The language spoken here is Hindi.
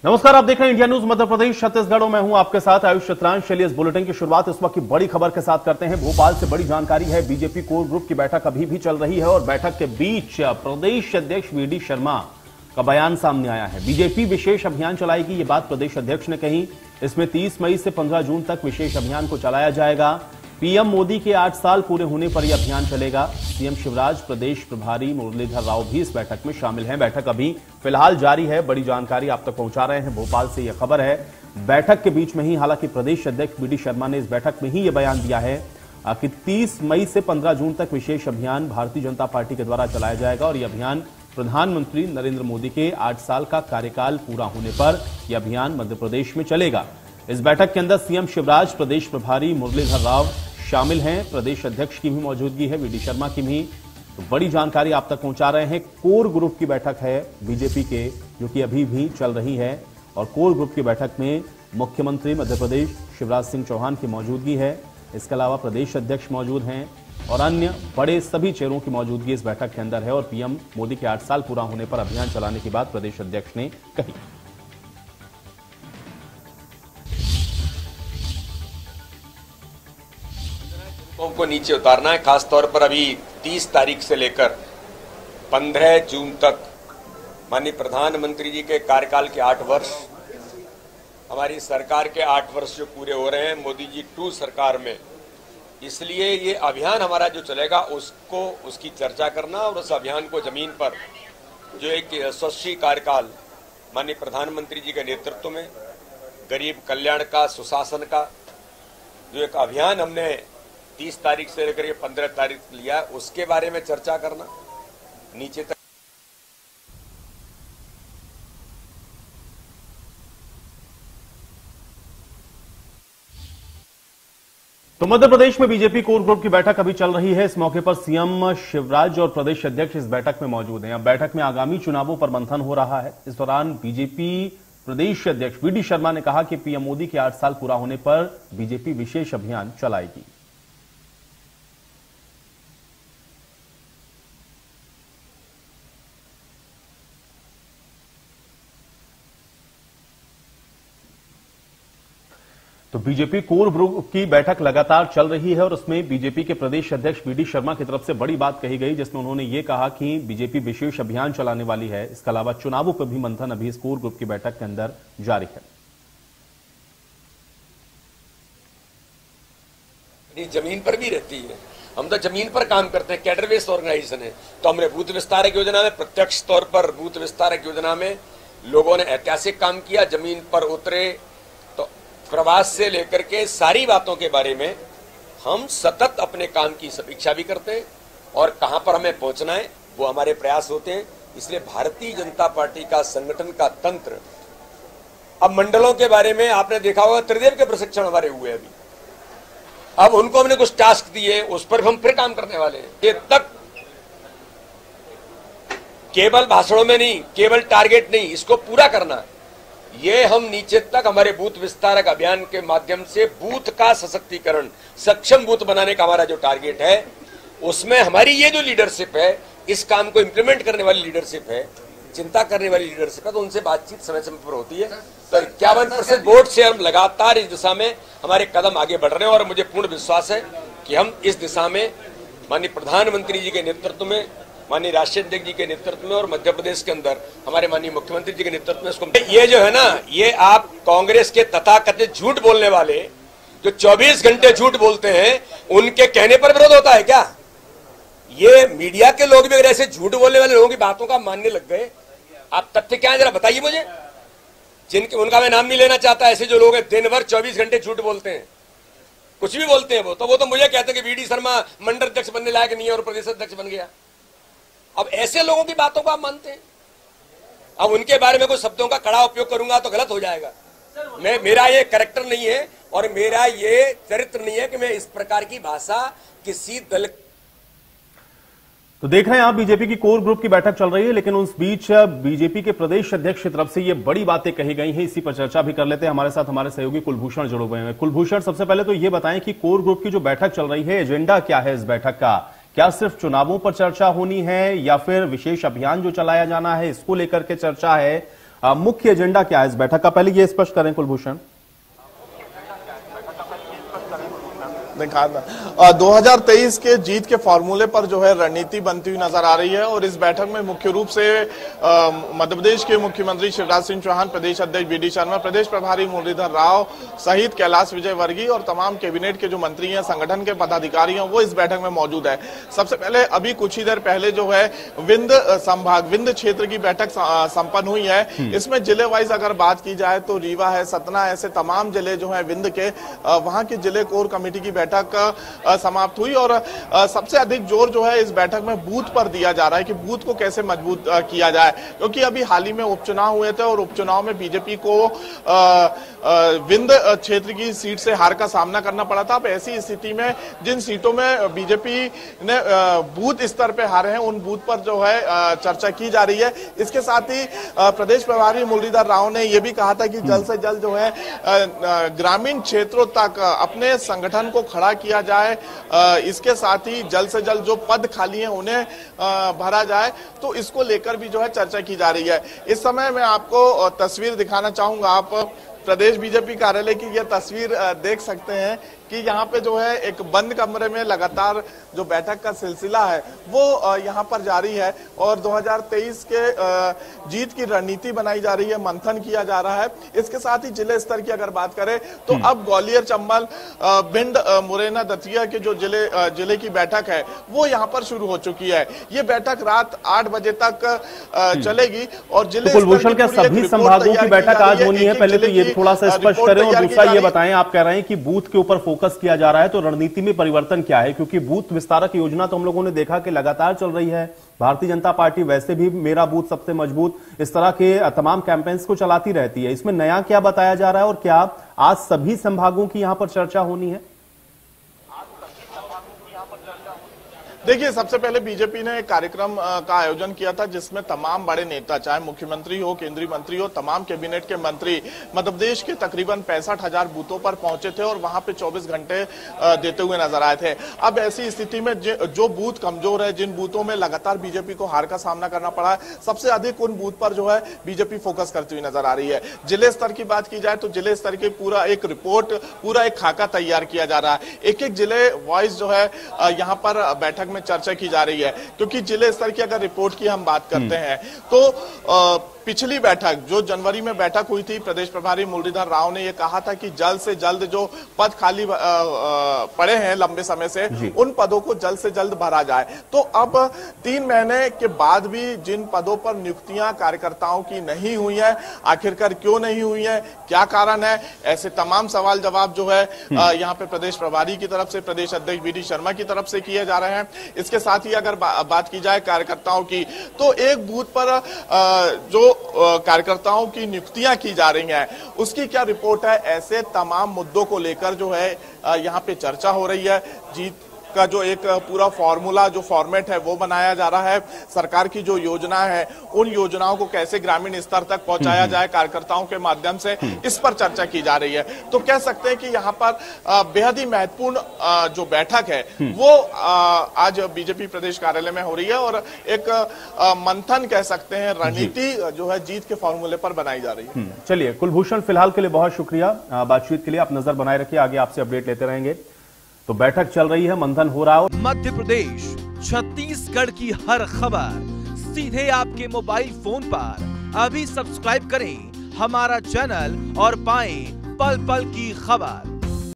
नमस्कार, आप देख रहे हैं इंडिया न्यूज मध्य प्रदेश छत्तीसगढ़ में हूं आपके साथ आयुष चित्रांश। चलिए इस बुलेटिन की शुरुआत इस वक्त की बड़ी खबर के साथ करते हैं। भोपाल से बड़ी जानकारी है। बीजेपी कोर ग्रुप की बैठक अभी भी चल रही है और बैठक के बीच प्रदेश अध्यक्ष वीडी शर्मा का बयान सामने आया है। बीजेपी विशेष अभियान चलाएगी, ये बात प्रदेश अध्यक्ष ने कही। इसमें 30 मई से 15 जून तक विशेष अभियान को चलाया जाएगा। पीएम मोदी के 8 साल पूरे होने पर यह अभियान चलेगा। सीएम शिवराज, प्रदेश प्रभारी मुरलीधर राव भी इस बैठक में शामिल हैं। बैठक अभी फिलहाल जारी है। बड़ी जानकारी आप तक पहुंचा रहे हैं, भोपाल से यह खबर है। बैठक के बीच में ही हालांकि प्रदेश अध्यक्ष वीडी शर्मा ने इस बैठक में ही यह बयान दिया है कि 30 मई से 15 जून तक विशेष अभियान भारतीय जनता पार्टी के द्वारा चलाया जाएगा और यह अभियान प्रधानमंत्री नरेंद्र मोदी के 8 साल का कार्यकाल पूरा होने पर यह अभियान मध्य प्रदेश में चलेगा। इस बैठक के अंदर सीएम शिवराज, प्रदेश प्रभारी मुरलीधर राव शामिल हैं। प्रदेश अध्यक्ष की भी मौजूदगी है, वीडी शर्मा की भी। तो बड़ी जानकारी आप तक पहुंचा रहे हैं। कोर ग्रुप की बैठक है बीजेपी के, जो कि अभी भी चल रही है और कोर ग्रुप की बैठक में मुख्यमंत्री मध्य प्रदेश शिवराज सिंह चौहान की मौजूदगी है। इसके अलावा प्रदेश अध्यक्ष मौजूद हैं और अन्य बड़े सभी चेहरों की मौजूदगी इस बैठक के अंदर है। और पीएम मोदी के 8 साल पूरा होने पर अभियान चलाने की बात प्रदेश अध्यक्ष ने कही। को नीचे उतारना है। खासतौर पर अभी 30 तारीख से लेकर 15 जून तक माननीय प्रधानमंत्री जी के कार्यकाल के 8 वर्ष, हमारी सरकार के 8 वर्ष जो पूरे हो रहे हैं मोदी जी 2 सरकार में, इसलिए ये अभियान हमारा जो चलेगा उसकी चर्चा करना और उस अभियान को जमीन पर जो एक यशस्वी कार्यकाल माननीय प्रधानमंत्री जी के नेतृत्व में गरीब कल्याण का, सुशासन का जो एक अभियान हमने 30 तारीख से लेकर 15 तारीख लिया, उसके बारे में चर्चा करना नीचे तक। तो मध्य प्रदेश में बीजेपी कोर ग्रुप की बैठक अभी चल रही है। इस मौके पर सीएम शिवराज और प्रदेश अध्यक्ष इस बैठक में मौजूद हैं। अब बैठक में आगामी चुनावों पर मंथन हो रहा है। इस दौरान बीजेपी प्रदेश अध्यक्ष वीडी शर्मा ने कहा कि पीएम मोदी के 8 साल पूरा होने पर बीजेपी विशेष अभियान चलाएगी। तो बीजेपी कोर ग्रुप की बैठक लगातार चल रही है और उसमें बीजेपी के प्रदेश अध्यक्ष वीडी शर्मा की तरफ से बड़ी बात कही गई, जिसमें उन्होंने ये कहा कि बीजेपी विशेष अभियान चलाने वाली है। इसके अलावा चुनावों पर भी मंथन अभी इस कोर ग्रुप की बैठक के अंदर जारी है। जमीन पर भी रहती है, हम तो जमीन पर काम करते हैं, कैडर बेस्ड ऑर्गेनाइजेशन है। तो हमने बूथ विस्तारक योजना में, प्रत्यक्ष तौर पर बूथ विस्तारक योजना में लोगों ने ऐतिहासिक काम किया, जमीन पर उतरे। तो प्रवास से लेकर के सारी बातों के बारे में हम सतत अपने काम की समीक्षा भी करते हैं और कहां पर हमें पहुंचना है वो हमारे प्रयास होते हैं। इसलिए भारतीय जनता पार्टी का संगठन का तंत्र, अब मंडलों के बारे में आपने देखा होगा, त्रिदेव के प्रशिक्षण हमारे हुए अभी, अब उनको हमने कुछ टास्क दिए, उस पर हम फिर काम करने वाले हैं। ये तक केवल भाषणों में नहीं, केवल टारगेट नहीं, इसको पूरा करना है। ये हम नीचे तक हमारे बूथ विस्तारक अभियान के माध्यम से बूथ का सशक्तिकरण, सक्षम बूथ बनाने का हमारा जो टारगेट है, उसमें हमारी ये जो लीडरशिप है, इस काम को इंप्लीमेंट करने वाली लीडरशिप है, चिंता करने वाली लीडरशिप है, तो उनसे बातचीत समय समय पर होती है। तो 51% वोट से हम लगातार इस दिशा में हमारे कदम आगे बढ़ रहे हैं और मुझे पूर्ण विश्वास है कि हम इस दिशा में माननीय प्रधानमंत्री जी के नेतृत्व में, माननीय राष्ट्रीय अध्यक्ष जी के नेतृत्व में और मध्य प्रदेश के अंदर हमारे माननीय मुख्यमंत्री जी के नेतृत्व में इसको, ये जो है ना, ये आप कांग्रेस के तथाकथित झूठ बोलने वाले जो 24 घंटे झूठ बोलते हैं, उनके कहने पर विरोध होता है क्या? ये मीडिया के लोग भी अगर ऐसे झूठ बोलने वाले लोगों की बातों का मानने लग गए, आप तथ्य क्या है जरा बताइए मुझे। जिनके, उनका मैं नाम नहीं लेना चाहता, ऐसे जो लोग हैं दिन भर 24 घंटे झूठ बोलते हैं, कुछ भी बोलते हैं, वो तो मुझे कहते हैं कि वीडी शर्मा मंडल अध्यक्ष बनने लायक नहीं है और प्रदेश अध्यक्ष बन गया। अब ऐसे लोगों की बातों को आप मानते हैं, अब उनके बारे में कोई शब्दों का कड़ा उपयोग करूंगा तो गलत हो जाएगा। मेरा ये कैरेक्टर नहीं है और मेरा ये चरित्र नहीं है कि मैं इस प्रकार की भाषा किसी दल। तो देख रहे हैं आप, बीजेपी की कोर ग्रुप की बैठक चल रही है, लेकिन उस बीच बीजेपी के प्रदेश अध्यक्ष की तरफ से ये बड़ी बातें कही गई हैं। इसी पर चर्चा भी कर लेते हैं। हमारे साथ हमारे सहयोगी कुलभूषण जुड़े हुए हैं। कुलभूषण, सबसे पहले तो ये बताएं कि कोर ग्रुप की जो बैठक चल रही है, एजेंडा क्या है इस बैठक का? क्या सिर्फ चुनावों पर चर्चा होनी है या फिर विशेष अभियान जो चलाया जाना है इसको लेकर के चर्चा है? मुख्य एजेंडा क्या है इस बैठक का, पहले ये स्पष्ट करें कुलभूषण। 2023 के जीत के फॉर्मूले पर जो है रणनीति बनती हुई नजर आ रही है और इस बैठक में मुख्य रूप से मध्य प्रदेश के मुख्यमंत्री शिवराज सिंह चौहान, प्रदेश अध्यक्ष बीडी शर्मा, प्रदेश प्रभारी मुरलीधर राव सहित कैलाश विजयवर्गीय और तमाम कैबिनेट के जो मंत्री हैं, संगठन के पदाधिकारी हैं, वो इस बैठक में मौजूद है। सबसे पहले अभी कुछ ही देर पहले जो है विंध्य क्षेत्र की बैठक संपन्न हुई है। इसमें जिले वाइज अगर बात की जाए तो रीवा है, सतना, ऐसे तमाम जिले जो है विंध्य के, वहां की जिले कोर कमेटी की बैठक समाप्त हुई और सबसे अधिक जोर जो है इस बैठक में बूथ पर दिया जा रहा है कि बूथ को कैसे मजबूत किया जाए, क्योंकि अभी हाल ही में उपचुनाव हुए थे और उपचुनाव में बीजेपी को विंध्य क्षेत्र की सीट से हार का सामना करना पड़ा था। अब ऐसी स्थिति में जिन सीटों में बीजेपी ने बूथ स्तर पे हारे हैं, उन बूथ पर जो है चर्चा की जा रही है। इसके साथ ही प्रदेश प्रभारी मुरलीधर राव ने यह भी कहा था कि जल्द से जल्द जो है ग्रामीण क्षेत्रों तक अपने संगठन को खड़ा किया जाए, इसके साथ ही जल्द से जल्द जो पद खाली हैं उन्हें भरा जाए, तो इसको लेकर भी जो है चर्चा की जा रही है। इस समय मैं आपको तस्वीर दिखाना चाहूंगा, आप प्रदेश बीजेपी कार्यालय की यह तस्वीर देख सकते हैं कि यहाँ पे जो है एक बंद कमरे में लगातार जो बैठक का सिलसिला है वो यहाँ पर जारी है और 2023 के जीत की रणनीति बनाई जा रही है, मंथन किया जा रहा है। इसके साथ ही जिले स्तर की अगर बात करें तो अब ग्वालियर, चंबल, भिंड, मुरैना, दतिया के जो जिले की बैठक है वो यहाँ पर शुरू हो चुकी है। ये बैठक रात 8 बजे तक चलेगी और जिले कुलभूषण के सभी संभागों की बैठक आज होनी है। पहले तो ये थोड़ा सा स्पष्ट करें और दूसरा ये बताएं, आप कह रहे हैं कि बूथ के ऊपर फोकस किया जा रहा है, तो रणनीति में परिवर्तन क्या है? क्योंकि बूथ विस्तारक योजना तो हम लोगों ने देखा कि लगातार चल रही है। भारतीय जनता पार्टी वैसे भी मेरा बूथ सबसे मजबूत, इस तरह के तमाम कैंपेन्स को चलाती रहती है। इसमें नया क्या बताया जा रहा है और क्या आज सभी संभागों की यहां पर चर्चा होनी है? देखिए, सबसे पहले बीजेपी ने एक कार्यक्रम का आयोजन किया था जिसमें तमाम बड़े नेता, चाहे मुख्यमंत्री हो, केंद्रीय मंत्री हो, तमाम कैबिनेट के मंत्री मध्य प्रदेश के तकरीबन 65,000 बूथों पर पहुंचे थे और वहां पे 24 घंटे देते हुए नजर आए थे। अब ऐसी स्थिति में जो बूथ कमजोर है, जिन बूथों में लगातार बीजेपी को हार का सामना करना पड़ा है, सबसे अधिक उन बूथ पर जो है बीजेपी फोकस करती हुई नजर आ रही है। जिले स्तर की बात की जाए तो जिले स्तर की पूरा एक रिपोर्ट, पूरा एक खाका तैयार किया जा रहा है। एक एक जिले वाइज जो है यहाँ पर बैठक में चर्चा की जा रही है, क्योंकि जिले स्तर की अगर रिपोर्ट की हम बात करते हैं तो पिछली बैठक जो जनवरी में बैठक हुई थी, प्रदेश प्रभारी मुरलीधर राव ने यह कहा था कि जल्द से जल्द जो पद खाली पड़े हैं लंबे समय से, उन पदों को जल्द से जल्द भरा जाए। तो अब 3 महीने के बाद भी जिन पदों पर नियुक्तियां कार्यकर्ताओं की नहीं हुई है, आखिरकार क्यों नहीं हुई है, क्या कारण है, ऐसे तमाम सवाल जवाब जो है यहाँ पे प्रदेश प्रभारी की तरफ से, प्रदेश अध्यक्ष बीडी शर्मा की तरफ से किए जा रहे हैं। इसके साथ ही अगर बात की जाए कार्यकर्ताओं की, तो एक बूथ पर जो कार्यकर्ताओं की नियुक्तियां की जा रही हैं, उसकी क्या रिपोर्ट है, ऐसे तमाम मुद्दों को लेकर जो है यहाँ पे चर्चा हो रही है। जीत का जो एक पूरा फॉर्मूला, जो फॉर्मेट है वो बनाया जा रहा है। सरकार की जो योजना है, उन योजनाओं को कैसे ग्रामीण स्तर तक पहुंचाया जाए कार्यकर्ताओं के माध्यम से, इस पर चर्चा की जा रही है। तो कह सकते हैं कि यहाँ पर बेहद ही महत्वपूर्ण जो बैठक है वो आज बीजेपी प्रदेश कार्यालय में हो रही है और एक मंथन कह सकते हैं, रणनीति जो है जीत के फॉर्मूले पर बनाई जा रही है। चलिए कुलभूषण, फिलहाल के लिए बहुत शुक्रिया बातचीत के लिए। आप नजर बनाए रखिए, आगे आपसे अपडेट लेते रहेंगे। तो बैठक चल रही है, मंथन हो रहा है। मध्य प्रदेश, छत्तीसगढ़ की हर खबर सीधे आपके मोबाइल फोन पर। अभी सब्सक्राइब करें हमारा चैनल और पाएं पल पल की खबर।